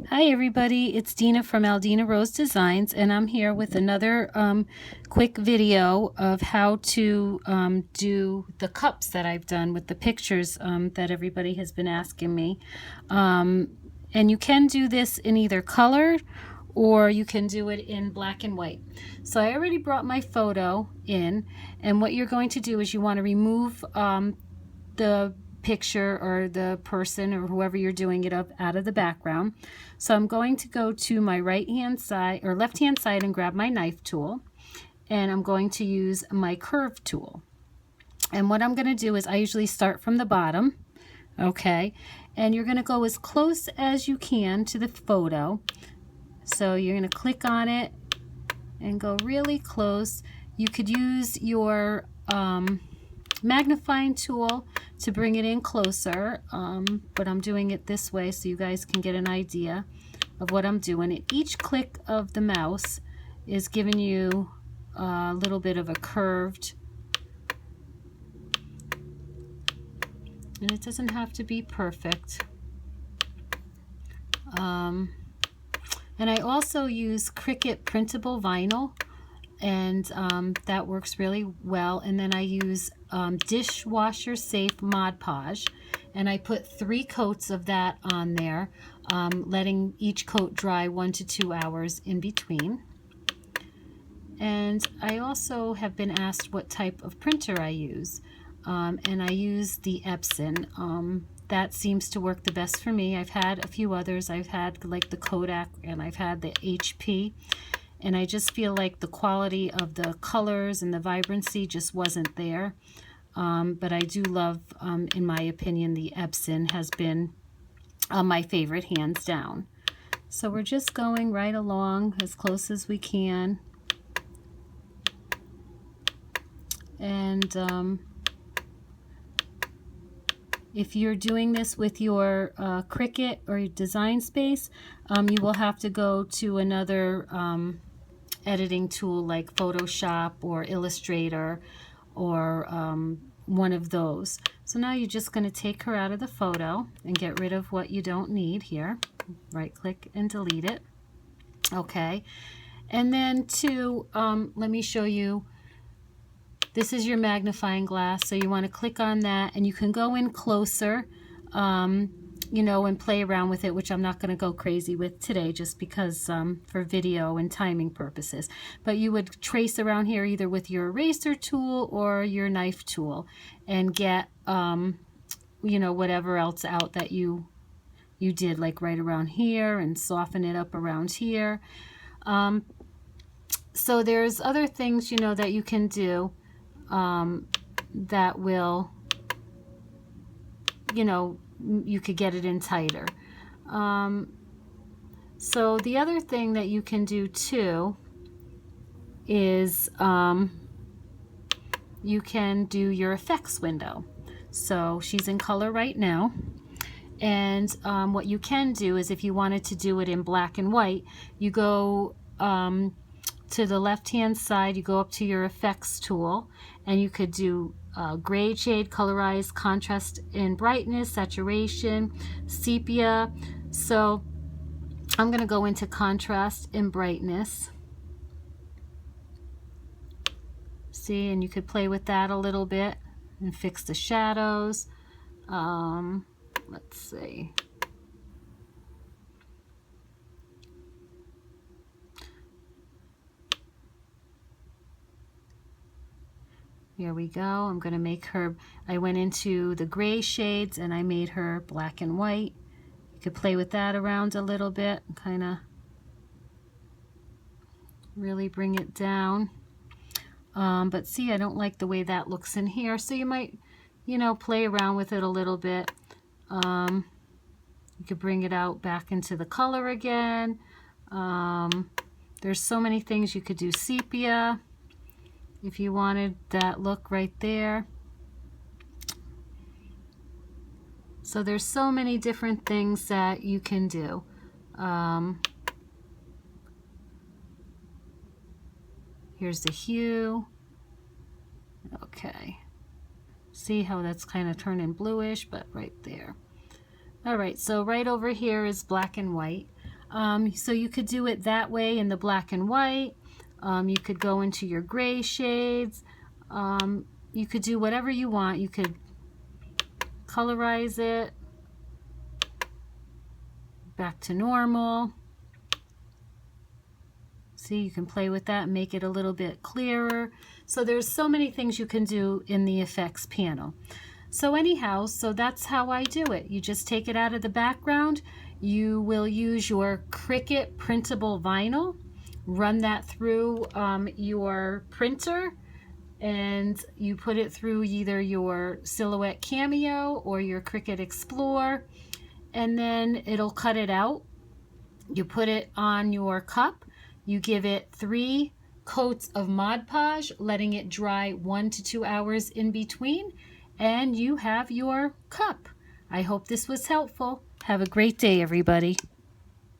Hi everybody, it's Dina from Aldina Rose Designs, and I'm here with another quick video of how to do the cups that I've done with the pictures that everybody has been asking me. And you can do this in either color or you can do it in black and white. So I already brought my photo in, and what you're going to do is you want to remove the picture or the person or whoever you're doing it of out of the background. So I'm going to go to my right hand side or left hand side and grab my knife tool, and I'm going to use my curve tool. And what I'm going to do is I usually start from the bottom, okay, and you're going to go as close as you can to the photo. So you're going to click on it and go really close. You could use your magnifying tool to bring it in closer, but I'm doing it this way so you guys can get an idea of what I'm doing. And each click of the mouse is giving you a little bit of a curved, and it doesn't have to be perfect. And I also use Cricut printable vinyl, and that works really well. And then I use dishwasher safe Mod Podge, and I put 3 coats of that on there, letting each coat dry 1 to 2 hours in between. And I also have been asked what type of printer I use, and I use the Epson. That seems to work the best for me. I've had a few others. I've had like the Kodak, and I've had the HP. And I just feel like the quality of the colors and the vibrancy just wasn't there. But I do love, in my opinion, the Epson has been my favorite, hands down. So we're just going right along as close as we can. And if you're doing this with your Cricut or your Design Space, you will have to go to another editing tool like Photoshop or Illustrator or one of those. So now you're just going to take her out of the photo and get rid of what you don't need here. Right click and delete it. Okay. And then let me show you. This is your magnifying glass, so you want to click on that, and you can go in closer, you know, and play around with it, which I'm not going to go crazy with today just because for video and timing purposes. But you would trace around here either with your eraser tool or your knife tool and get, you know, whatever else out that you did, like right around here, and soften it up around here. So there's other things, you know, that you can do that will, you know, you could get it in tighter. So the other thing that you can do too is you can do your effects window. So she's in color right now. And what you can do is if you wanted to do it in black and white, you go to the left hand side, you go up to your effects tool, and you could do grade shade, colorize, contrast and brightness, saturation, sepia. So I'm going to go into contrast and brightness. See, and you could play with that a little bit and fix the shadows. Let's see. Here we go. I'm going to make her, I went into the gray shades and I made her black and white. You could play with that around a little bit, kind of really bring it down. But see, I don't like the way that looks in here, so you might, you know, play around with it a little bit. You could bring it out back into the color again. There's so many things you could do. Sepia, if you wanted that look right there. So there's so many different things that you can do. Here's the hue. Okay. See how that's kind of turning bluish, but right there. All right, so right over here is black and white. So you could do it that way in the black and white. You could go into your gray shades. You could do whatever you want. You could colorize it back to normal. See, you can play with that and make it a little bit clearer. So there's so many things you can do in the effects panel. So anyhow, so that's how I do it. You just take it out of the background. You will use your Cricut printable vinyl, run that through your printer, and you put it through either your Silhouette Cameo or your Cricut Explore, and then it'll cut it out. You put it on your cup. You give it 3 coats of Mod Podge, letting it dry 1 to 2 hours in between, and you have your cup. I hope this was helpful. Have a great day, everybody.